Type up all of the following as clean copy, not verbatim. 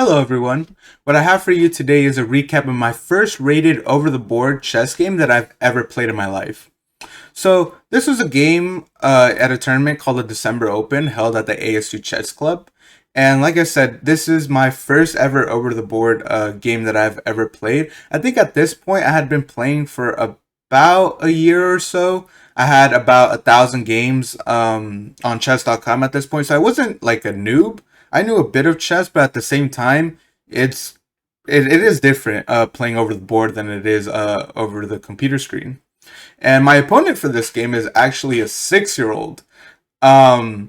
Hello everyone. What I have for you today is a recap of my first rated over-the-board chess game that I've ever played in my life. So this was a game at a tournament called the December Open held at the ASU Chess Club. And like I said, this is my first ever over-the-board game that I've ever played. I think at this point I had been playing for about a year or so. I had about 1,000 games on chess.com at this point, so I wasn't like a noob. I knew a bit of chess, but at the same time, it's it is different playing over the board than it is over the computer screen. And my opponent for this game is actually a 6-year-old. I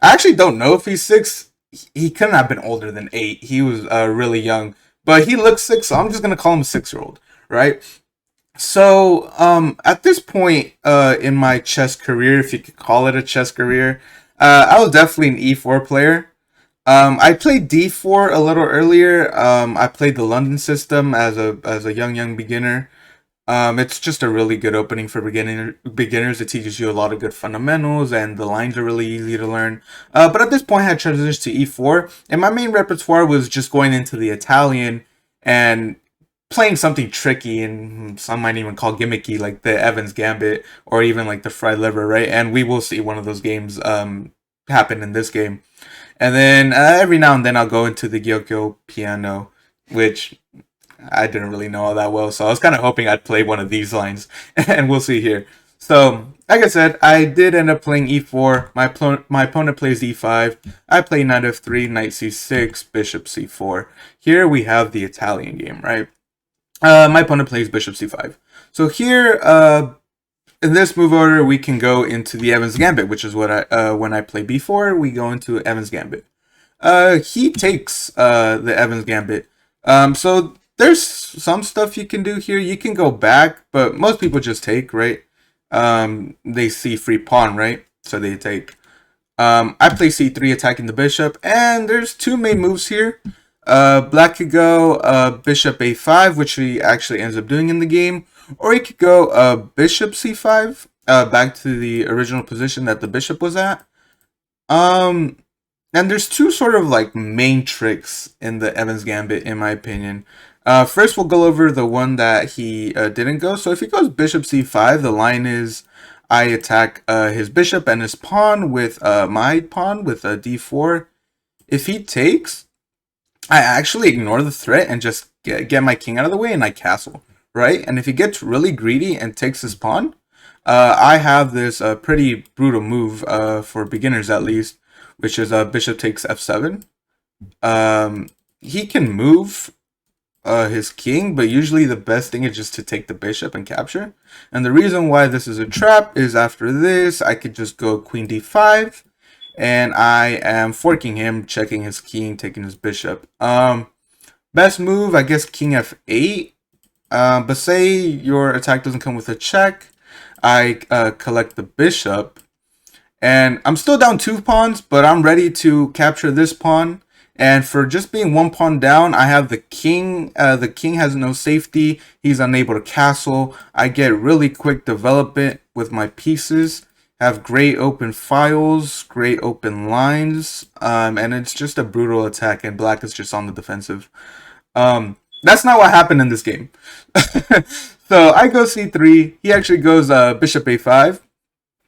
actually don't know if he's six. He couldn't have been older than 8. He was really young, but he looks 6, so I'm just gonna call him a 6-year-old, right? So, at this point in my chess career, if you could call it a chess career, I was definitely an E4 player. I played D4 a little earlier. I played the London system as a young beginner. It's just a really good opening for beginners. It teaches you a lot of good fundamentals, and the lines are really easy to learn. But at this point, I had transitioned to E4, and my main repertoire was just going into the Italian and playing something tricky, and some might even call gimmicky, like the Evans Gambit or even like the fried liver, right? And we will see one of those games happen in this game. And then every now and then I'll go into the Gyokyo piano, which I didn't really know all that well. So I was kind of hoping I'd play one of these lines, and we'll see here. So, like I said, I did end up playing e4. My opponent plays e5. I play knight f3, knight c6, bishop c4. Here we have the Italian game, right? My opponent plays bishop c5. So here, in this move order, we can go into the Evans Gambit, which is what when I play b4, we go into Evans Gambit. He takes the Evans Gambit. So there's some stuff you can do here. You can go back, but most people just take, right? They see free pawn, right? So they take. I play c3, attacking the bishop, and there's two main moves here. Black could go bishop a5, which he actually ends up doing in the game, or he could go bishop c5, back to the original position that the bishop was at. And there's two sort of like main tricks in the Evans Gambit, in my opinion. First, we'll go over the one that he didn't go. So if he goes bishop c5, the line is I attack his bishop and his pawn with my pawn with a d4. If he takes, I actually ignore the threat and just get my king out of the way, and I castle, right? And if he gets really greedy and takes his pawn, I have this pretty brutal move for beginners at least, which is bishop takes f7. He can move his king, but usually the best thing is just to take the bishop and capture. And the reason why this is a trap is after this, I could just go queen d5, and I am forking him, checking his king, taking his bishop. Best move, I guess, king f8. But say your attack doesn't come with a check, I collect the bishop, and I'm still down 2 pawns, but I'm ready to capture this pawn. And for just being 1 pawn down, I have the king. The king has no safety. He's unable to castle. I get really quick development with my pieces. Have great open files, great open lines, and it's just a brutal attack, and black is just on the defensive. That's not what happened in this game. So I go c3, he actually goes bishop a5,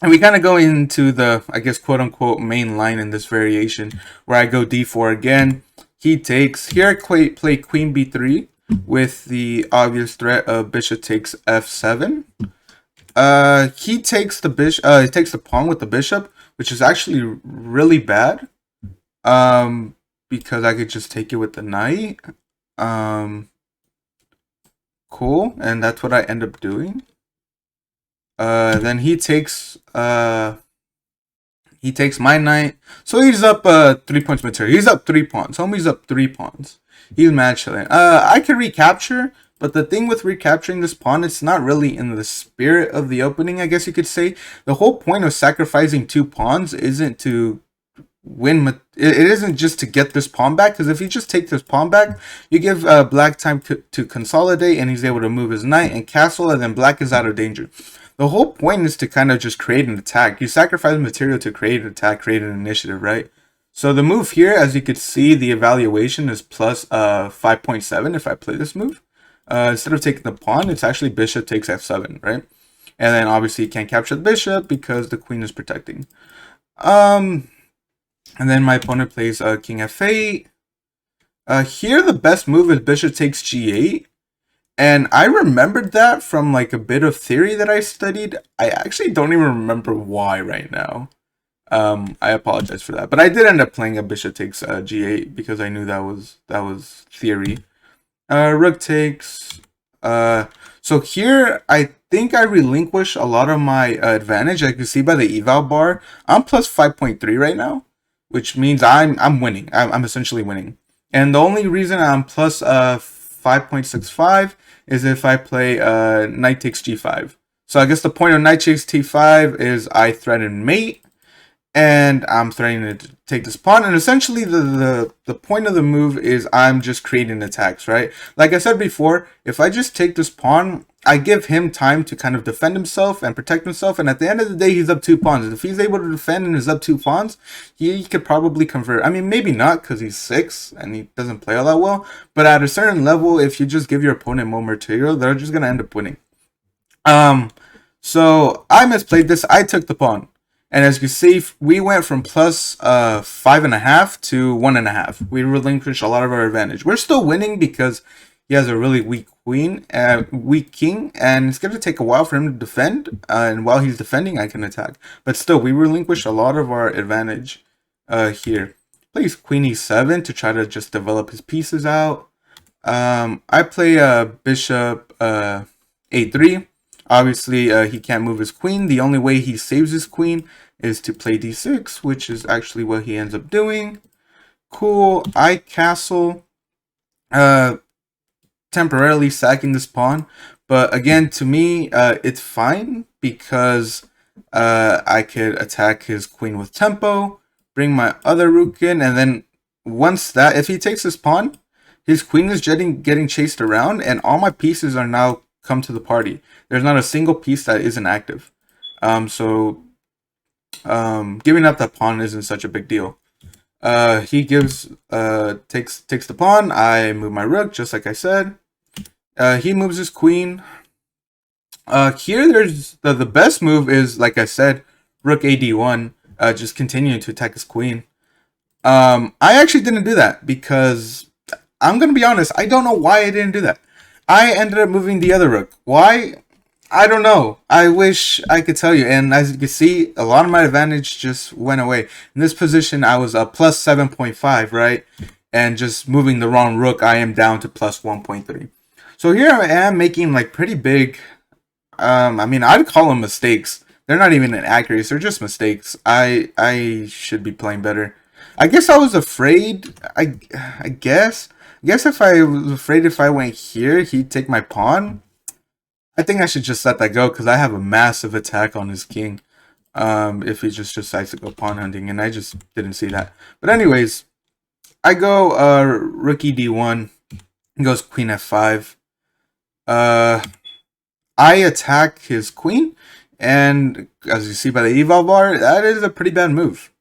and we kind of go into the, I guess, quote-unquote main line in this variation, where I go d4 again. He takes. Here I play queen b3 with the obvious threat of bishop takes f7. He takes the bishop. He takes the pawn with the bishop, which is actually really bad. Because I could just take it with the knight. Cool, and that's what I end up doing. Then he takes my knight. So he's up 3 points material. He's up 3 pawns. Homie's up 3 pawns. He's mad chilling. I can recapture. But the thing with recapturing this pawn, it's not really in the spirit of the opening, I guess you could say. The whole point of sacrificing 2 pawns isn't to win. It isn't just to get this pawn back, because if you just take this pawn back, you give black time to consolidate, and he's able to move his knight and castle, and then black is out of danger. The whole point is to kind of just create an attack. You sacrifice material to create an attack, create an initiative, right? So the move here, as you could see, the evaluation is plus 5.7 if I play this move. Instead of taking the pawn, it's actually bishop takes f7, right? And then obviously you can't capture the bishop because the queen is protecting. And then my opponent plays king f8. Here the best move is bishop takes g8. And I remembered that from like a bit of theory that I studied. I actually don't even remember why right now. I apologize for that, but I did end up playing a bishop takes g8 because I knew that was theory. Rook takes. So here I think I relinquish a lot of my advantage. As you can see by the eval bar, I'm plus 5.3 right now, which means I'm winning. I'm essentially winning. And the only reason I'm plus 5.65 is if I play knight takes g5. So I guess the point of knight takes t5 is I threaten mate, and I'm threatening to take this pawn. And essentially the point of the move is I'm just creating attacks, right? Like I said before, if I just take this pawn, I give him time to kind of defend himself and protect himself. And at the end of the day, he's up 2 pawns. If he's able to defend and is up 2 pawns, he could probably convert. I mean, maybe not because he's 6 and he doesn't play all that well. But at a certain level, if you just give your opponent more material, they're just going to end up winning. So I misplayed this. I took the pawn. And as you see, we went from plus 5.5 to 1.5. We relinquished a lot of our advantage. We're still winning because he has a really weak queen, weak king, and it's going to take a while for him to defend. And while he's defending, I can attack. But still, we relinquish a lot of our advantage here. Plays queen e7 to try to just develop his pieces out. I play bishop a3. Obviously, he can't move his queen. The only way he saves his queen is to play d6, which is actually what he ends up doing. Cool. I castle, temporarily sacking this pawn. But again, to me, it's fine because I could attack his queen with tempo, bring my other rook in, and then once that, if he takes this pawn, his queen is getting chased around, and all my pieces are now come to the party. There's not a single piece that isn't active. So giving up that pawn isn't such a big deal. He takes the pawn. I move my rook, just like I said. He moves his queen. Here, there's the best move is, like I said, rook ad1. Just continuing to attack his queen. I actually didn't do that because I'm gonna be honest. I don't know why I didn't do that. I ended up moving the other rook. Why? I don't know. I wish I could tell you. And as you can see, a lot of my advantage just went away. In this position, I was up plus 7.5, right? And just moving the wrong rook, I am down to plus 1.3. So here I am making like pretty big, I mean, I'd call them mistakes. They're not even inaccuracies. They're just mistakes. I should be playing better. I guess I was afraid. I guess if I was afraid if I went here, he'd take my pawn. I think I should just let that go because I have a massive attack on his king. If he just decides to go pawn hunting, and I just didn't see that. But anyways, I go rook d1, goes queen f5. I attack his queen, and as you see by the eval bar, that is a pretty bad move.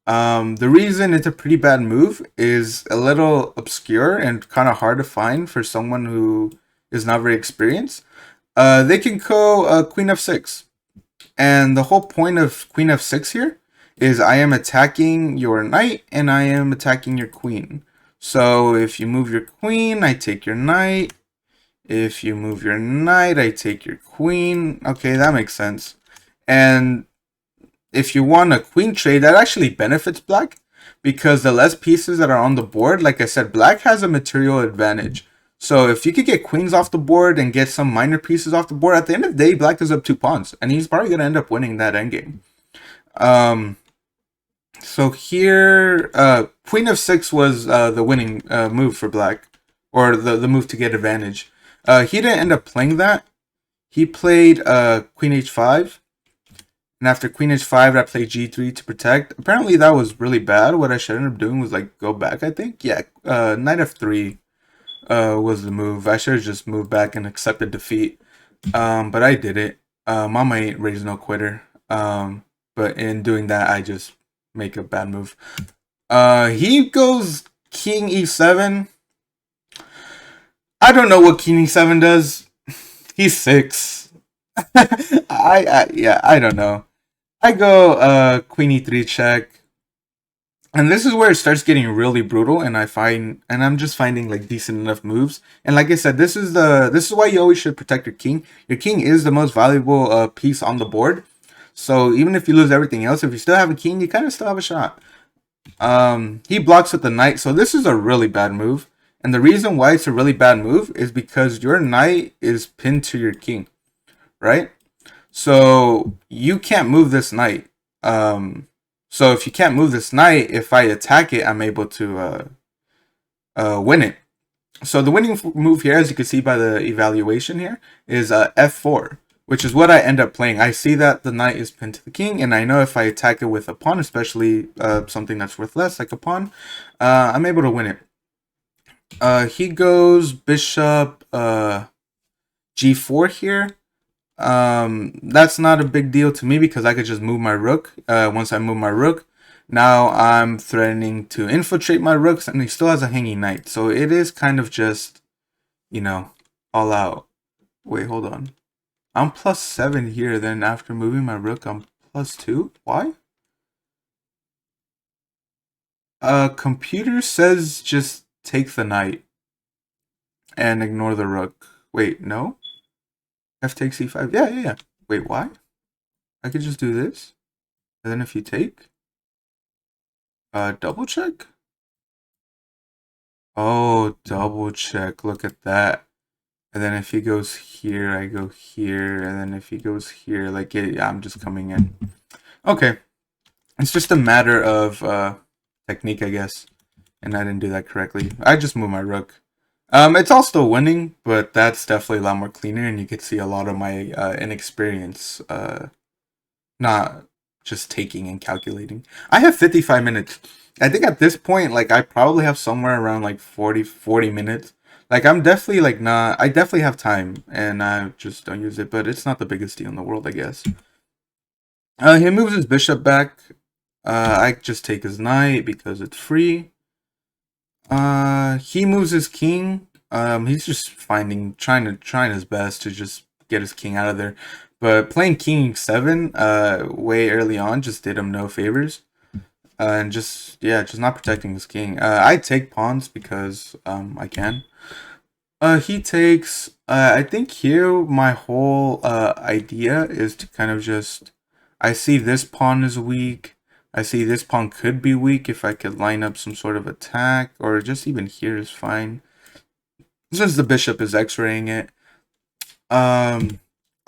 The reason it's a pretty bad move is a little obscure and kind of hard to find for someone who is not very experienced. They can go queen f6. And the whole point of queen f6 here is I am attacking your knight and I am attacking your queen. So if you move your queen, I take your knight. If you move your knight, I take your queen. Okay, that makes sense. And if you want a queen trade, that actually benefits black because the less pieces that are on the board, like I said, black has a material advantage. So if you could get queens off the board and get some minor pieces off the board, at the end of the day, black is up 2 pawns, and he's probably going to end up winning that endgame. So here, queen f6 was the winning move for black, or the move to get advantage. He didn't end up playing that. He played queen h5. And after queen h5, I played g3 to protect. Apparently, that was really bad. What I should end up doing was like go back, I think. Yeah, knight f3 was the move. I should have just moved back and accepted defeat. But I did it. Mama ain't raised no quitter. But in doing that, I just make a bad move. He goes king e7. I don't know what king e7 does. He's 6. Yeah, I don't know. I go queen e3 check. And this is where it starts getting really brutal, and I'm just finding like decent enough moves. And like I said, this is why you always should protect your king. Your king is the most valuable piece on the board. So even if you lose everything else, if you still have a king, you kind of still have a shot. He blocks with the knight, so this is a really bad move. And the reason why it's a really bad move is because your knight is pinned to your king, right? So you can't move this knight. So if you can't move this knight, if I attack it, I'm able to win it. So the winning move here, as you can see by the evaluation here, is f4, which is what I end up playing. I see that the knight is pinned to the king, and I know if I attack it with a pawn, especially something that's worth less, like a pawn, I'm able to win it. He goes bishop g4 here. That's not a big deal to me because I could just move my rook. Once I move my rook, now I'm threatening to infiltrate my rooks, and he still has a hanging knight. So it is kind of just, you know, all out. Wait, hold on. I'm +7 here. Then after moving my rook, I'm +2. Why? Computer says just take the knight and ignore the rook. Wait, no? F takes e5. Yeah. Wait, why? I could just do this. And then if you take, double check? Oh, double check. Look at that. And then if he goes here, I go here. And then if he goes here, like, yeah, I'm just coming in. Okay. It's just a matter of technique, I guess. And I didn't do that correctly. I just moved my rook. It's all still winning, but that's definitely a lot more cleaner, and you can see a lot of my inexperience, not just taking and calculating. I have 55 minutes. I think at this point, like, I probably have somewhere around like 40 minutes. Like, I'm definitely like not, I definitely have time, and I just don't use it, but it's not the biggest deal in the world, I guess. He moves his bishop back. I just take his knight because it's free. He moves his king. He's just trying his best to just get his king out of there. But playing king 7, way early on just did him no favors. And just not protecting his king. I take pawns because I can. He takes. I think here my whole idea is to kind of just. I see this pawn is weak. I see this pawn could be weak if I could line up some sort of attack, or just even here is fine. Since the bishop is x-raying it. I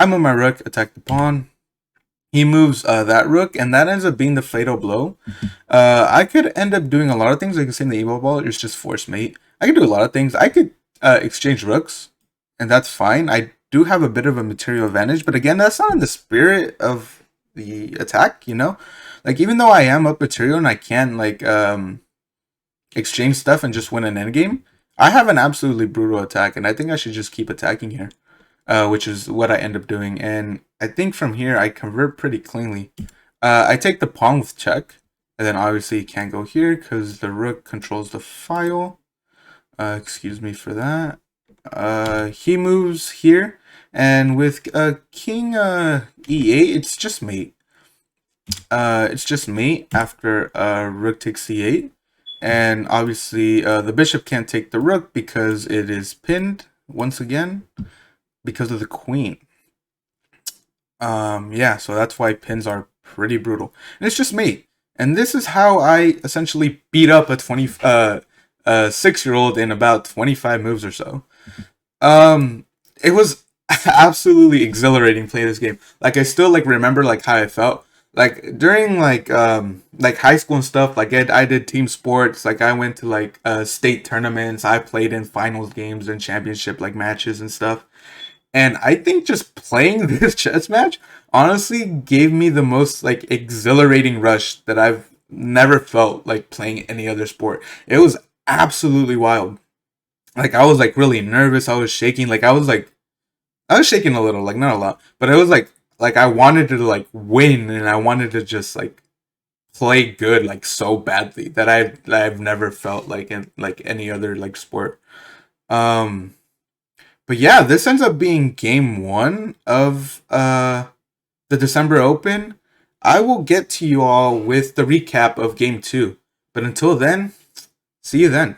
move my rook, attack the pawn. He moves that rook, and that ends up being the fatal blow. I could end up doing a lot of things. Like I say in the evo ball, it's just force mate. I could do a lot of things. I could exchange rooks, and that's fine. I do have a bit of a material advantage, but again, that's not in the spirit of the attack, you know? Like, even though I am up material and I can, like, exchange stuff and just win an endgame, I have an absolutely brutal attack, and I think I should just keep attacking here, which is what I end up doing. And I think from here, I convert pretty cleanly. I take the pawn with check, and then obviously you can't go here because the rook controls the file. Excuse me for that. He moves here, and with king e8, it's just mate. It's just mate after rook takes c8, and obviously the bishop can't take the rook because it is pinned once again because of the queen. Yeah, so that's why pins are pretty brutal, and it's just mate. And this is how I essentially beat up a 6-year-old in about 25 moves or so. It was absolutely exhilarating playing this game. Like, I still like remember like how I felt like during like high school and stuff. Like, I did team sports. Like, I went to like state tournaments. I played in finals games and championship like matches and stuff. And I think just playing this chess match honestly gave me the most like exhilarating rush that I've never felt like playing any other sport. It was absolutely wild. Like, I was like really nervous. I was shaking. Like, I was shaking a little, like not a lot, but it was like I wanted to like win, and I wanted to just like play good like so badly that I've never felt like in like any other like sport. Um, but yeah, this ends up being game one of the December Open. I will get to you all with the recap of game two. But until then, see you then.